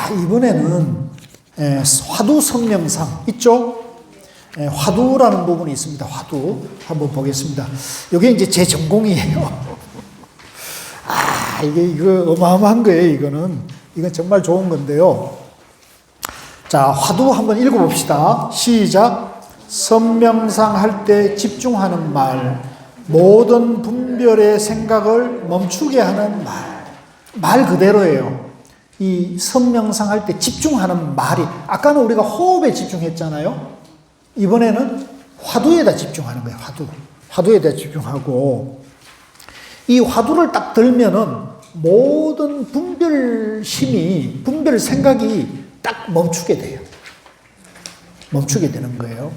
자, 이번에는 화두 선명상 있죠? 화두라는 부분이 있습니다. 화두 한번 보겠습니다. 이게 이제 제 전공이에요. 이거 어마어마한 거예요. 이건 정말 좋은 건데요. 자, 화두 한번 읽어봅시다. 시작. 선명상 할 때 집중하는 말, 모든 분별의 생각을 멈추게 하는 말. 말 그대로예요. 이 선명상 할 때 집중하는 말이, 아까는 우리가 호흡에 집중했잖아요. 이번에는 화두에다 집중하는 거예요. 화두에다 집중하고, 이 화두를 딱 들면은 모든 분별 생각이 딱 멈추게 돼요. 멈추게 되는 거예요.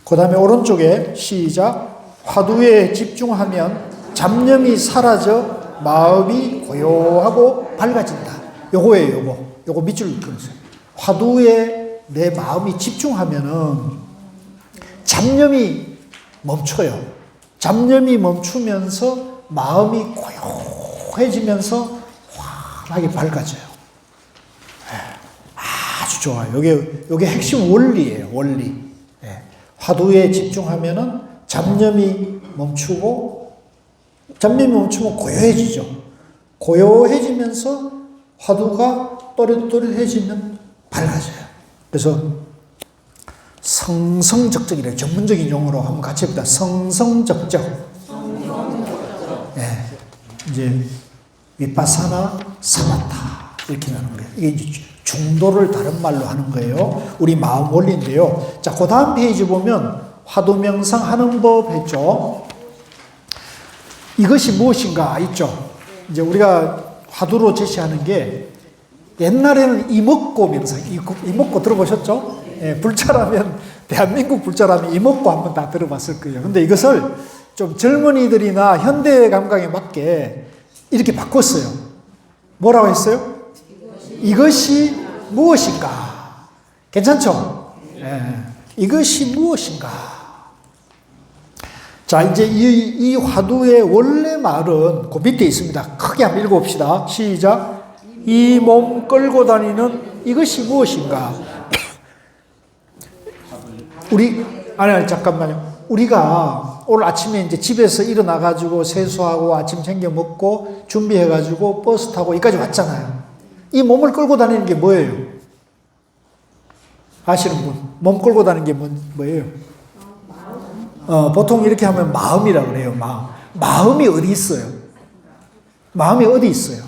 그 다음에 오른쪽에 시작. 화두에 집중하면 잡념이 사라져 마음이 고요하고 밝아진다. 요거예요, 요거 밑줄 그으세요. 화두에 내 마음이 집중하면은 잡념이 멈춰요. 잡념이 멈추면서 마음이 고요해지면서 환하게 밝아져요. 아주 좋아요. 요게 핵심 원리예요, 원리. 화두에 집중하면은 잡념이 멈추면 고요해지죠. 고요해지면서 화두가 또렷또렷해지면 밝아져요. 그래서 성성적적이래요. 전문적인 용어로 한번 같이 해봅니다. 성성적적. 이제 위파사나 사마타 이렇게 나는 거예요. 이게 이제 중도를 다른 말로 하는 거예요. 우리 마음 원리인데요. 자, 그 다음 페이지 보면 화두 명상 하는 법 했죠. 이것이 무엇인가 있죠. 이제 우리가 화두로 제시하는 게 옛날에는 이먹고 명상, 이먹고 들어보셨죠? 불자라면, 대한민국 불자라면 이먹고 한번 다 들어봤을 거예요. 근데 이것을 좀 젊은이들이나 현대 감각에 맞게 이렇게 바꿨어요. 뭐라고 했어요? 이것이 무엇인가? 괜찮죠? 이것이 무엇인가? 자, 이제 이 화두의 원래 말은 그 밑에 있습니다. 크게 한번 읽어봅시다. 시작. 이 몸 끌고 다니는 이것이 무엇인가? 잠깐만요. 우리가 오늘 아침에 이제 집에서 일어나가지고 세수하고 아침 챙겨 먹고 준비해가지고 버스 타고 여기까지 왔잖아요. 이 몸을 끌고 다니는 게 뭐예요? 아시는 분? 몸 끌고 다니는 게 뭐예요? 보통 이렇게 하면 마음이라고 그래요. 마음이 어디 있어요? 마음이 어디 있어요?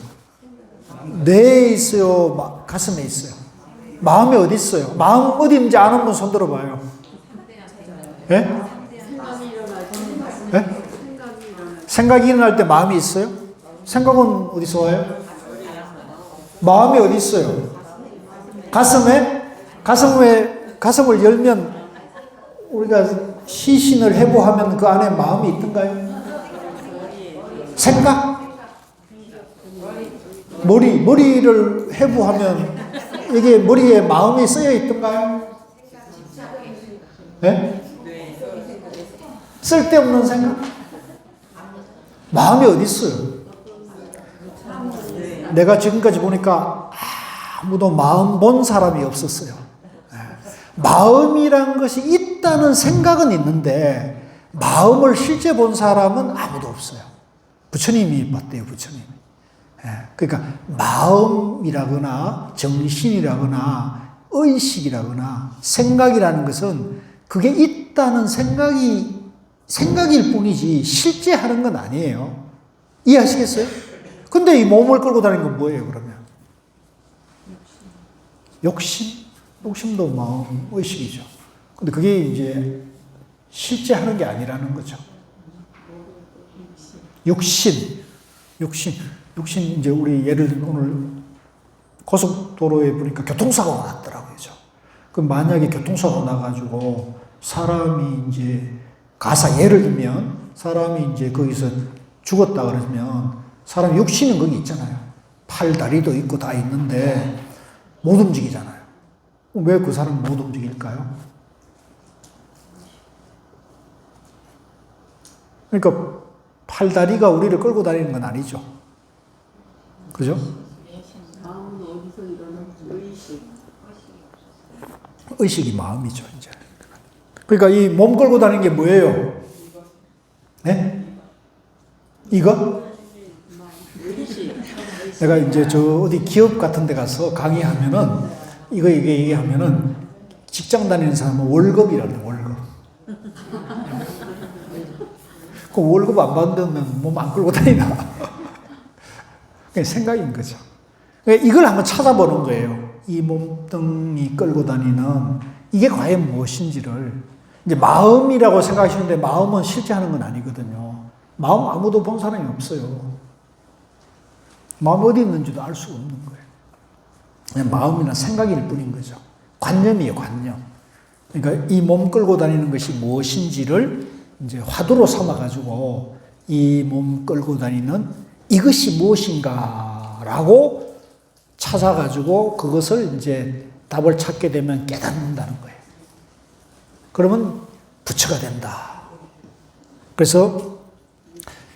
뇌에 있어요? 가슴에 있어요? 마음이 어디 있어요? 마음 어디 있는지 아는 분 손 들어봐요. 예? 예? 생각이 일어날 때 마음이 있어요? 생각은 어디서 와요? 마음이 어디 있어요? 가슴에? 가슴을 열면 우리가 시신을 해부하면 그 안에 마음이 있던가요? 생각? 머리를 해부하면 이게 머리에 마음이 쓰여 있던가요? 네? 쓸데없는 생각? 마음이 어디 있어요? 내가 지금까지 보니까 아무도 마음 본 사람이 없었어요. 마음이란 것이 있다는 생각은 있는데 마음을 실제 본 사람은 아무도 없어요. 부처님이 봤대요, 부처님이. 그러니까 마음이라거나 정신이라거나 의식이라거나 생각이라는 것은 그게 있다는 생각일 뿐이지 실제 하는 건 아니에요. 이해하시겠어요? 근데 이 몸을 끌고 다니는 건 뭐예요, 그러면? 욕심? 욕심도 마음, 의식이죠. 근데 그게 이제 실제 하는 게 아니라는 거죠. 욕심, 이제 우리 예를 들면 오늘 고속도로에 보니까 교통사고가 났더라고요. 그럼 만약에 교통사고 나가지고 사람이 이제 예를 들면 사람이 이제 거기서 죽었다 그러면 사람 욕심은 거기 있잖아요. 팔, 다리도 있고 다 있는데 못 움직이잖아요. 왜 그 사람은 못 움직일까요? 그러니까 팔다리가 우리를 끌고 다니는 건 아니죠. 그죠? 의식이 마음이죠, 이제. 그러니까 이 몸 끌고 다니는 게 뭐예요? 네? 이거? 내가 이제 저 어디 기업 같은 데 가서 강의하면은 이게 하면은 직장 다니는 사람은 월급이라는 월급. 그 월급 안 받으면 몸 안 끌고 다니나? 그게 생각인 거죠. 이걸 한번 찾아보는 거예요. 이 몸뚱이 끌고 다니는 이게 과연 무엇인지를. 이제 마음이라고 생각하시는데 마음은 실제 하는 건 아니거든요. 마음 아무도 본 사람이 없어요. 마음 어디 있는지도 알 수 없는 거예요. 그냥 마음이나 생각일 뿐인 거죠. 관념이에요, 관념. 그러니까 이 몸 끌고 다니는 것이 무엇인지를 이제 화두로 삼아가지고 이 몸 끌고 다니는 이것이 무엇인가라고 찾아가지고 그것을 이제 답을 찾게 되면 깨닫는다는 거예요. 그러면 부처가 된다. 그래서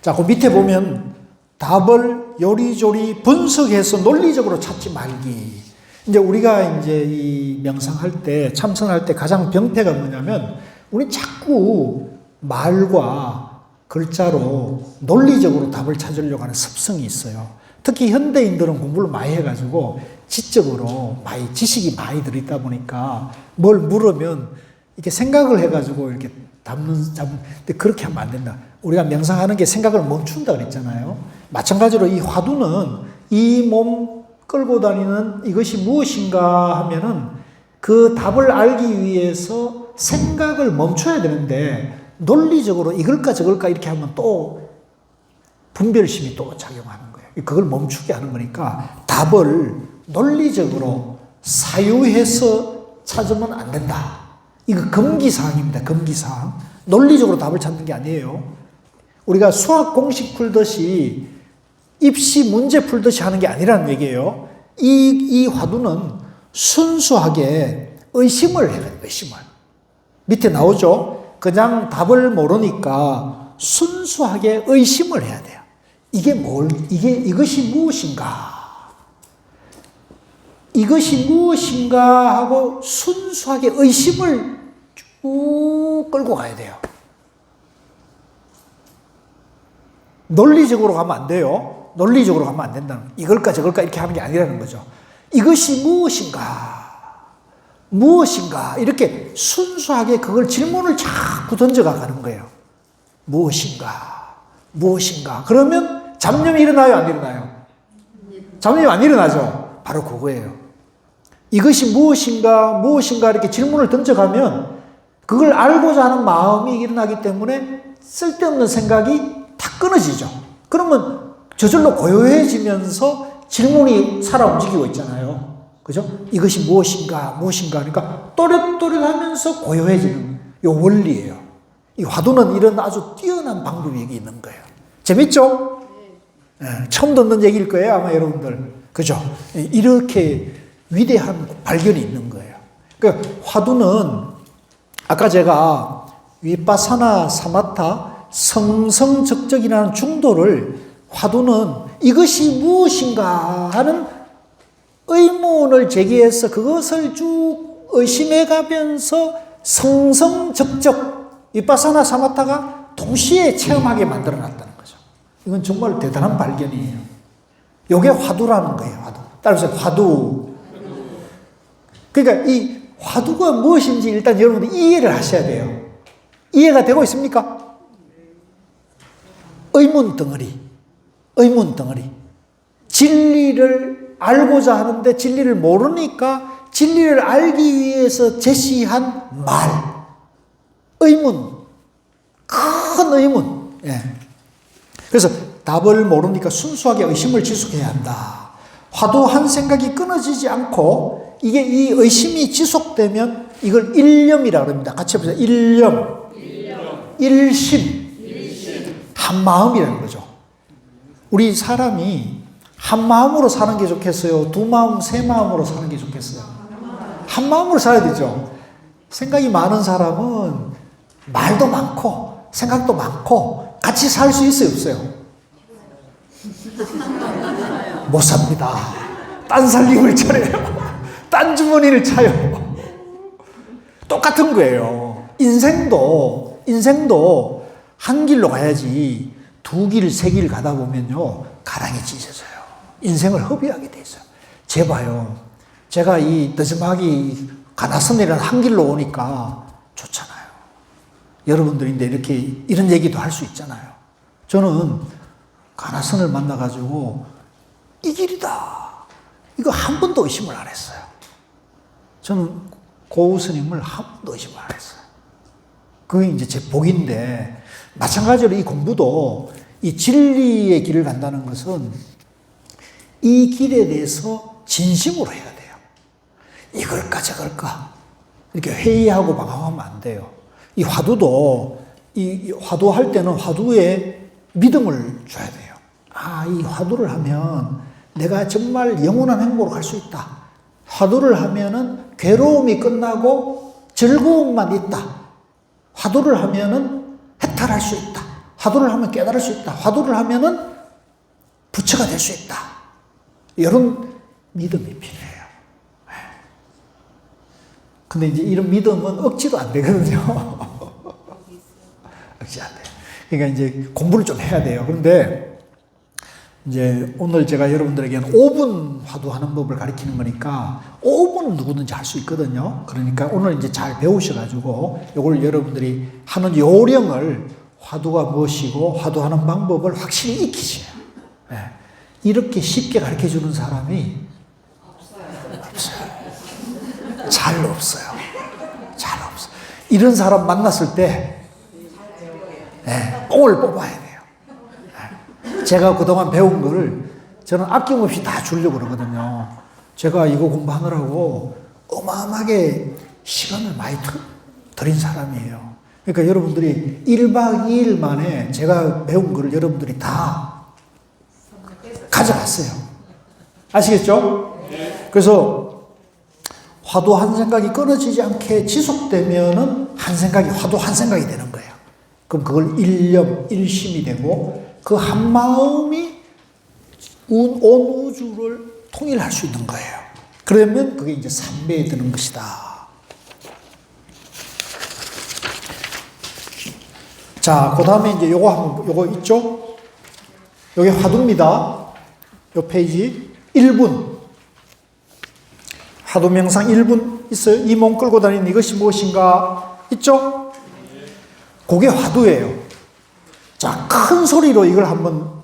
자, 그 밑에 보면 답을 요리조리 분석해서 논리적으로 찾지 말기. 이제 우리가 이제 이 명상할 때, 참선할 때 가장 병폐가 뭐냐면, 우리 자꾸 말과 글자로 논리적으로 답을 찾으려고 하는 습성이 있어요. 특히 현대인들은 공부를 많이 해가지고 지적으로 지식이 많이 들어있다 보니까 뭘 물으면 이렇게 생각을 해가지고 이렇게 근데 그렇게 하면 안 된다. 우리가 명상하는 게 생각을 멈춘다 그랬잖아요. 마찬가지로 이 화두는 이 몸 끌고 다니는 이것이 무엇인가 하면은 그 답을 알기 위해서 생각을 멈춰야 되는데 논리적으로 이걸까 저걸까 이렇게 하면 또 분별심이 또 작용하는 거예요. 그걸 멈추게 하는 거니까 답을 논리적으로 사유해서 찾으면 안 된다. 이거 금기사항입니다. 금기사항. 논리적으로 답을 찾는 게 아니에요. 우리가 수학 공식 풀듯이 입시 문제 풀듯이 하는 게 아니라는 얘기예요. 이 화두는 순수하게 의심을 해야 돼요. 의심을. 밑에 나오죠. 그냥 답을 모르니까 순수하게 의심을 해야 돼요. 이것이 무엇인가? 이것이 무엇인가 하고 순수하게 의심을 쭉 끌고 가야 돼요. 논리적으로 가면 안 돼요. 논리적으로 가면 안 된다는 거예요. 이걸까 저걸까 이렇게 하는 게 아니라는 거죠. 이것이 무엇인가 이렇게 순수하게 그걸 질문을 자꾸 던져가는 거예요. 무엇인가 그러면 잡념이 일어나요, 안 일어나요? 잡념이 안 일어나죠. 바로 그거예요. 이것이 무엇인가 이렇게 질문을 던져가면 그걸 알고자 하는 마음이 일어나기 때문에 쓸데없는 생각이 다 끊어지죠. 그러면 저절로 고요해지면서 질문이 살아 움직이고 있잖아요. 그죠? 이것이 무엇인가 하니까 또렷또렷하면서 고요해지는 요 원리예요. 이 화두는 이런 아주 뛰어난 방법이 여기 있는 거예요. 재밌죠? 네, 처음 듣는 얘기일 거예요, 아마 여러분들. 그죠? 이렇게 위대한 발견이 있는 거예요. 그러니까 화두는 아까 제가 위파사나 사마타 성성적적이라는 중도를 화두는 이것이 무엇인가 하는 의문을 제기해서 그것을 쭉 의심해 가면서 성성적적 위파사나 사마타가 동시에 체험하게 만들어 놨다는 거죠. 이건 정말 대단한 발견이에요. 이게 화두라는 거예요. 화두. 따라서 화두. 그러니까 이 화두가 무엇인지 일단 여러분들 이해를 하셔야 돼요. 이해가 되고 있습니까? 의문 덩어리. 진리를 알고자 하는데 진리를 모르니까 진리를 알기 위해서 제시한 말. 의문. 큰 의문. 예. 그래서 답을 모르니까 순수하게 의심을 지속해야 한다. 화두 한 생각이 끊어지지 않고 이게 이 의심이 지속되면 이걸 일념이라고 합니다. 같이 해보세요. 일념. 일심. 한 마음이라는 거죠. 우리 사람이 한 마음으로 사는 게 좋겠어요? 두 마음, 세 마음으로 사는 게 좋겠어요? 한 마음으로 살아야 되죠. 생각이 많은 사람은 말도 많고 생각도 많고 같이 살 수 있어요, 없어요? 못 삽니다. 딴 살림을 차려요. 딴 주머니를 차요. 똑같은 거예요. 인생도 한 길로 가야지 두 길, 세 길 가다 보면요, 가랑이 찢어져요. 인생을 허비하게 돼 있어요. 제봐요. 제가 이 늦음하기 가나선이라는 한 길로 오니까 좋잖아요. 여러분들인데 이렇게 이런 얘기도 할 수 있잖아요. 저는 가나선을 만나가지고 이 길이다. 이거 한 번도 의심을 안 했어요. 저는 고우 스님을 한 번도 의심을 안 했어요. 그게 이제 제 복인데, 마찬가지로 이 공부도 이 진리의 길을 간다는 것은 이 길에 대해서 진심으로 해야 돼요. 이걸까 저걸까 이렇게 회의하고 방황하면 안 돼요. 이 화두도 이 화두할 때는 화두에 믿음을 줘야 돼요. 아, 이 화두를 하면 내가 정말 영원한 행복으로 갈 수 있다. 화두를 하면은 괴로움이 끝나고 즐거움만 있다. 화두를 하면은 해탈할 수 있다. 화두를 하면 깨달을 수 있다. 화두를 하면은 부처가 될 수 있다. 이런 믿음이 필요해요. 근데 이제 이런 믿음은 억지로 안 되거든요. 억지 안 돼요. 그러니까 이제 공부를 좀 해야 돼요. 그런데 이제 오늘 제가 여러분들에게는 5분 화두하는 법을 가르치는 거니까 5분 누구든지 할 수 있거든요. 그러니까 오늘 이제 잘 배우셔가지고 이걸 여러분들이 하는 요령을 화두가 무엇이고 화두하는 방법을 확실히 익히셔요. 네. 이렇게 쉽게 가르쳐 주는 사람이 없어요. 잘 없어요. 잘 없어요. 이런 사람 만났을 때 네, 뽕을 뽑아야 돼요. 제가 그동안 배운 거를 저는 아낌없이 다 주려고 그러거든요. 제가 이거 공부하느라고 어마어마하게 시간을 많이 들인 사람이에요. 그러니까 여러분들이 1박 2일 만에 제가 배운 거를 여러분들이 다 가져갔어요. 아시겠죠? 그래서 화두 한 생각이 끊어지지 않게 지속되면은 한 생각이 화두 한 생각이 되는 거예요. 그럼 그걸 일념, 일심이 되고 그 한 마음이 온 우주를 통일할 수 있는 거예요. 그러면 그게 이제 삼배에 드는 것이다. 자, 그 다음에 이제 요거 있죠? 요게 화두입니다. 요 페이지 1분. 화두 명상 1분 있어요. 이 몸 끌고 다니는 이것이 무엇인가? 있죠? 그게 화두예요. 자, 큰 소리로 이걸 한번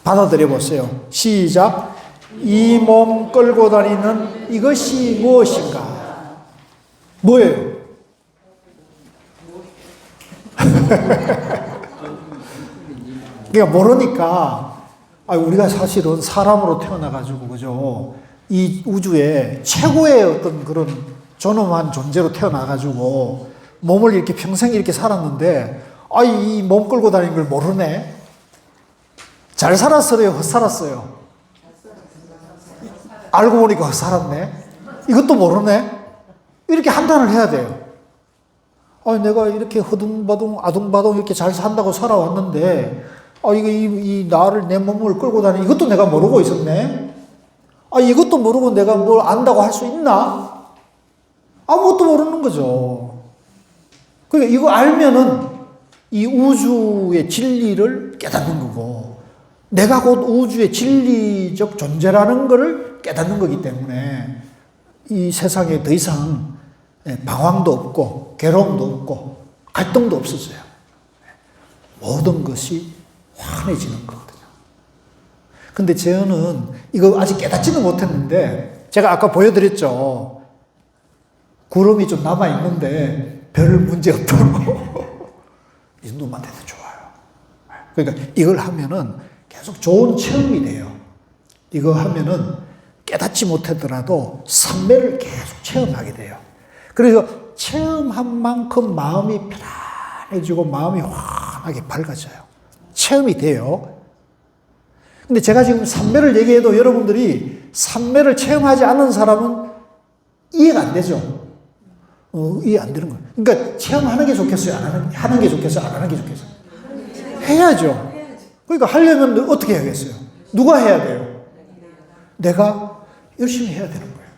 받아들여 보세요. 시작. 이 몸 끌고 다니는 이것이 무엇인가? 뭐예요? 그러니까 모르니까, 우리가 사실은 사람으로 태어나가지고, 그죠? 이 우주에 최고의 어떤 그런 존엄한 존재로 태어나가지고, 몸을 이렇게 평생 이렇게 살았는데, 이 몸 끌고 다니는 걸 모르네? 잘 살았어요? 헛살았어요? 알고 보니까 헛살았네? 이것도 모르네? 이렇게 판단을 해야 돼요. 내가 이렇게 허둥바둥, 아둥바둥 이렇게 잘 산다고 살아왔는데, 이 나를, 내 몸을 끌고 다니는 이것도 내가 모르고 있었네? 이것도 모르고 내가 뭘 안다고 할 수 있나? 아무것도 모르는 거죠. 그러니까 이거 알면은 이 우주의 진리를 깨닫는 거고, 내가 곧 우주의 진리적 존재라는 것을 깨닫는 거기 때문에 이 세상에 더 이상 방황도 없고 괴로움도 없고 갈등도 없어져요. 모든 것이 환해지는 거거든요. 근데 저는 이거 아직 깨닫지는 못했는데, 제가 아까 보여드렸죠. 구름이 좀 남아있는데 별 문제 없다고. 이 정도만 돼도 좋아요. 그러니까 이걸 하면은 계속 좋은 체험이 돼요. 이거 하면은 깨닫지 못하더라도 삼매를 계속 체험하게 돼요. 그래서 체험한 만큼 마음이 편안해지고 마음이 환하게 밝아져요. 체험이 돼요. 근데 제가 지금 삼매를 얘기해도 여러분들이 삼매를 체험하지 않은 사람은 이해가 안 되죠. 이해 안 되는 거예요. 그러니까 체험하는 게 좋겠어요? 하는 게 좋겠어요? 안 하는 게 좋겠어요? 해야죠. 그러니까 하려면 어떻게 해야겠어요? 누가 해야 돼요? 내가 열심히 해야 되는 거예요.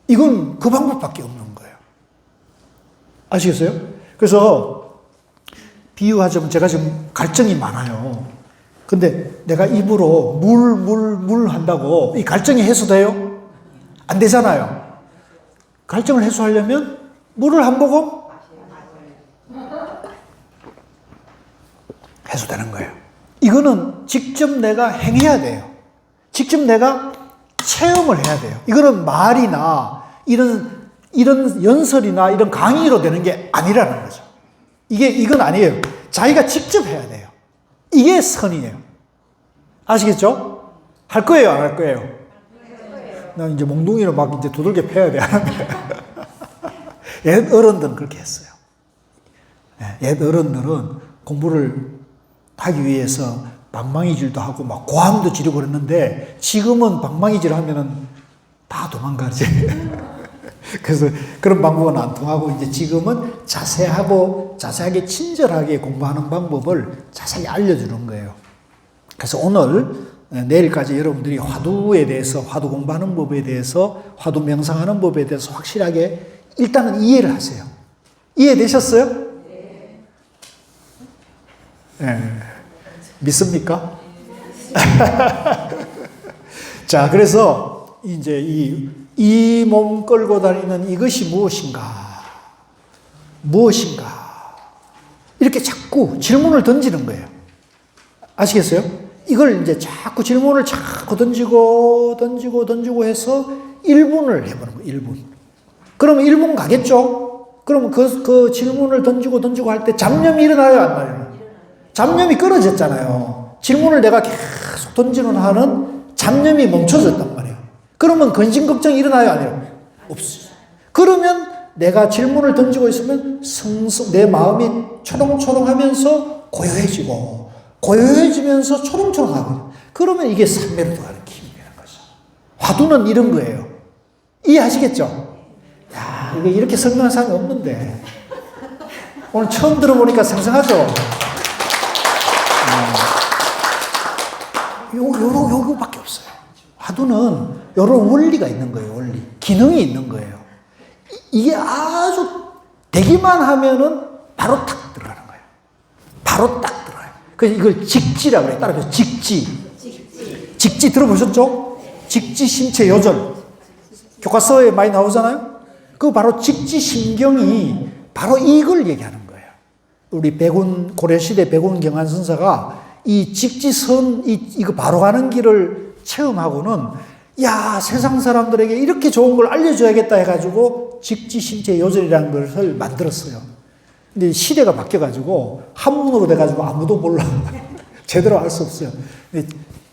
이건 그 방법밖에 없는 거예요. 아시겠어요? 그래서 비유하자면 제가 지금 갈증이 많아요. 근데 내가 입으로 물 한다고 이 갈증이 해소돼요? 안 되잖아요. 갈증을 해소하려면 물을 한 모금 해소되는 거예요. 이거는 직접 내가 행해야 돼요. 직접 내가 체험을 해야 돼요. 이거는 말이나 이런 연설이나 이런 강의로 되는 게 아니라는 거죠. 이건 아니에요. 자기가 직접 해야 돼요. 이게 선이에요. 아시겠죠? 할 거예요, 안 할 거예요? 나 이제 몽둥이로 막 이제 두들겨 패야 돼. 옛 어른들은 그렇게 했어요. 옛 어른들은 공부를 하기 위해서 방망이질도 하고 막 고함도 지르고 그랬는데 지금은 방망이질 하면은 다 도망가지. 그래서 그런 방법은 안 통하고 이제 지금은 자세하게 친절하게 공부하는 방법을 자세히 알려주는 거예요. 그래서 오늘 내일까지 여러분들이 화두에 대해서, 화두 공부하는 법에 대해서, 화두 명상하는 법에 대해서 확실하게 일단은 이해를 하세요. 이해되셨어요? 네. 믿습니까? 자, 그래서 이제 이 몸 끌고 다니는 이것이 무엇인가? 무엇인가? 이렇게 자꾸 질문을 던지는 거예요. 아시겠어요? 이걸 이제 자꾸 질문을 자꾸 던지고 해서 1분을 해보는 거예요. 1분. 그러면 1분 가겠죠? 그러면 그 질문을 던지고 할 때 잡념이 일어나요, 안 나요? 잡념이 끊어졌잖아요. 질문을 내가 계속 던지는 한은 잡념이 멈춰졌단 말이에요. 그러면 근심 걱정이 일어나요, 안 해요? 없어요. 그러면 내가 질문을 던지고 있으면 내 마음이 초롱초롱하면서 고요해지면서 초롱초롱하고, 그러면 이게 삼매로 들어가는 힘이라는 거죠. 화두는 이런 거예요. 이해하시겠죠? 야, 이게 이렇게 설명한 사람이 없는데 오늘 처음 들어보니까 생생하죠? 요거밖에 없어요. 화두는 요런 원리가 있는 거예요, 원리. 기능이 있는 거예요. 이게 아주 되기만 하면은 바로 탁 들어가는 거예요. 바로 딱 들어가요. 그래서 이걸 직지라고 그래요. 따라서 직지. 직지 들어보셨죠? 직지 신체 요절. 교과서에 많이 나오잖아요? 그 바로 직지신경이 바로 이걸 얘기하는 거예요. 우리 고려시대 백운 경안선사가 이 직지선, 이거 바로 가는 길을 체험하고는, 야, 세상 사람들에게 이렇게 좋은 걸 알려줘야겠다 해가지고 직지신체 요절이라는 것을 만들었어요. 근데 시대가 바뀌어가지고 한문으로 돼가지고 아무도 몰라. 제대로 알 수 없어요.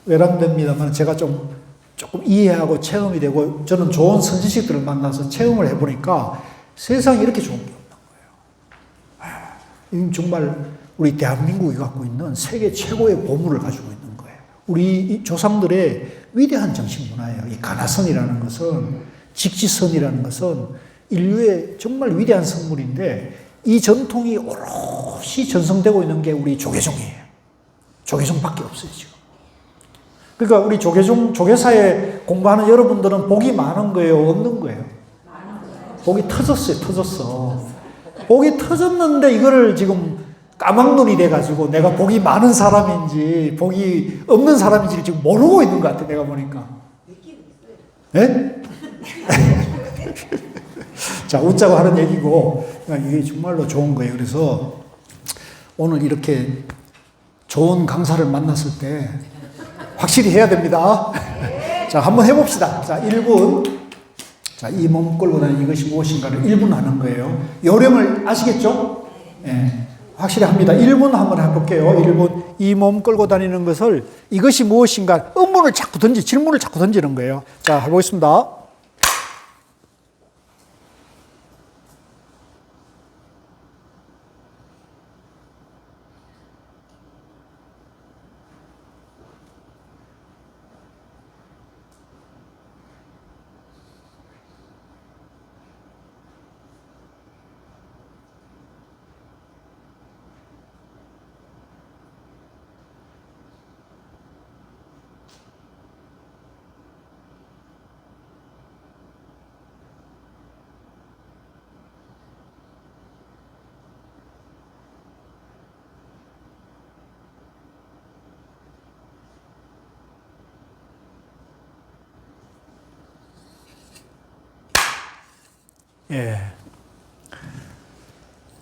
외람됩니다만 제가 조금 이해하고 체험이 되고, 저는 좋은 선지식들을 만나서 체험을 해보니까 세상에 이렇게 좋은 게 없는 거예요. 정말 우리 대한민국이 갖고 있는 세계 최고의 보물을 가지고 있는 거예요. 우리 조상들의 위대한 정신문화예요. 이 가나선이라는 것은, 직지선이라는 것은 인류의 정말 위대한 선물인데, 이 전통이 오롯이 전성되고 있는 게 우리 조계종이에요. 조계종밖에 없어요, 지금. 그러니까 우리 조계사에 공부하는 여러분들은 복이 많은 거예요, 없는 거예요? 복이 터졌어요. 복이 터졌는데 이거를 지금 까막눈이 돼가지고 내가 복이 많은 사람인지 복이 없는 사람인지 지금 모르고 있는 것 같아, 내가 보니까. 예? 자, 웃자고 하는 얘기고, 이게 정말로 좋은 거예요. 그래서 오늘 이렇게 좋은 강사를 만났을 때 확실히 해야 됩니다. 자, 한번 해봅시다. 자, 1분. 자, 이 몸 끌고 다니는 이것이 무엇인가를 1분 하는 거예요. 요령을 아시겠죠? 예. 확실히 합니다. 1분 한번 해볼게요. 1분. 이 몸 끌고 다니는 것을, 이것이 무엇인가, 질문을 자꾸 던지는 거예요. 자, 해보겠습니다. 예.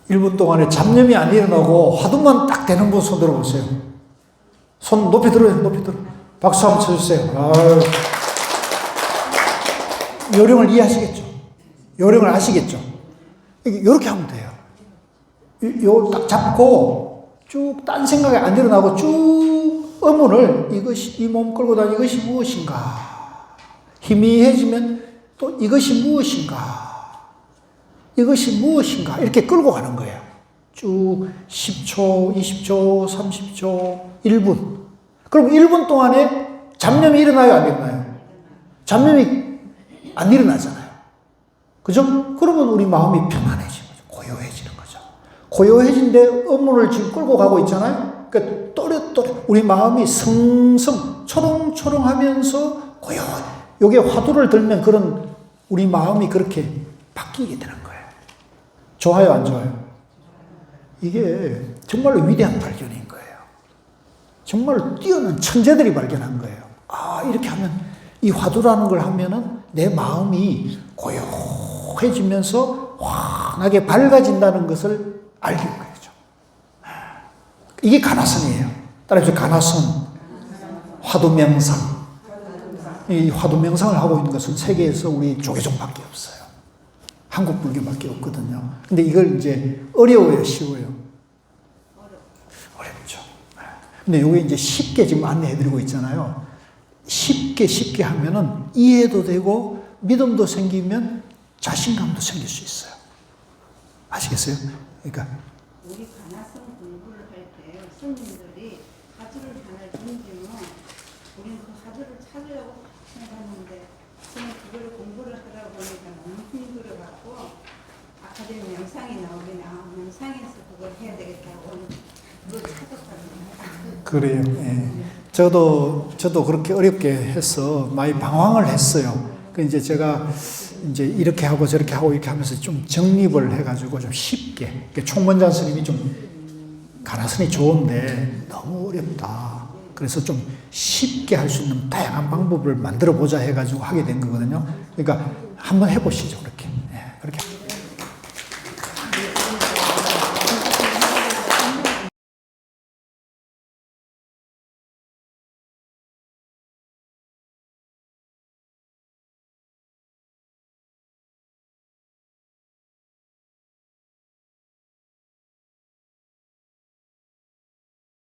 1분 동안에 잡념이 안 일어나고 화두만 딱 되는 분 손 들어보세요. 손 높이 들어요, 높이 들어. 박수 한번 쳐주세요. 아유. 요령을 이해하시겠죠? 요령을 아시겠죠? 이렇게 하면 돼요. 요 딱 잡고 쭉 딴 생각이 안 일어나고 쭉 의문을 이 몸 끌고 다니는 이것이 무엇인가? 희미해지면 또 이것이 무엇인가? 이것이 무엇인가? 이렇게 끌고 가는 거예요. 쭉 10초, 20초, 30초, 1분. 그럼 1분 동안에 잡념이 일어나요, 안 일어나요? 잡념이 안 일어나잖아요. 그죠? 그러면 우리 마음이 편안해지는 거죠. 고요해지는 거죠. 고요해진데 의문을 지금 끌고 가고 있잖아요. 그러니까 또렷또렷 우리 마음이 성성 초롱초롱 하면서 고요해. 요게 화두를 들면 그런 우리 마음이 그렇게 바뀌게 되는 거예요. 좋아요, 안 좋아요? 이게 정말로 위대한 발견인 거예요. 정말로 뛰어난 천재들이 발견한 거예요. 아, 이렇게 하면 이 화두라는 걸 하면은 내 마음이 고요해지면서 환하게 밝아진다는 것을 알게 된 거죠. 이게 가나선이에요. 따라해서 가나선, 화두명상. 이 화두명상을 하고 있는 것은 세계에서 우리 조계종밖에 없어요. 한국 불교밖에 없거든요. 근데 이걸 이제 어려워요, 쉬워요? 어렵죠. 근데 이게 이제 쉽게 지금 안내해드리고 있잖아요. 쉽게 하면은 이해도 되고 믿음도 생기면 자신감도 생길 수 있어요. 아시겠어요? 그러니까 우리 관아성 공부를 할 때 스님들이 화두를 하나 던지면 우리는 그 화두를 찾으려고 생각하는데 저는 그걸 공부를 하다 보니까 너무 힘들어갖고 아까 전에 명상이 나오긴 명상에서 그걸 해야 되겠다고 그걸 찾았거든요. 그래요. 예. 저도 그렇게 어렵게 해서 많이 방황을 했어요. 그 이제 제가 이제 이렇게 하고 저렇게 하고 이렇게 하면서 좀 정립을 해가지고 좀 쉽게. 총문자 스님이 좀 가나선이 좋은데 너무 어렵다. 그래서 좀 쉽게 할 수 있는 다양한 방법을 만들어 보자 해가지고 하게 된 거거든요. 그러니까 한번 해보시죠, 그렇게.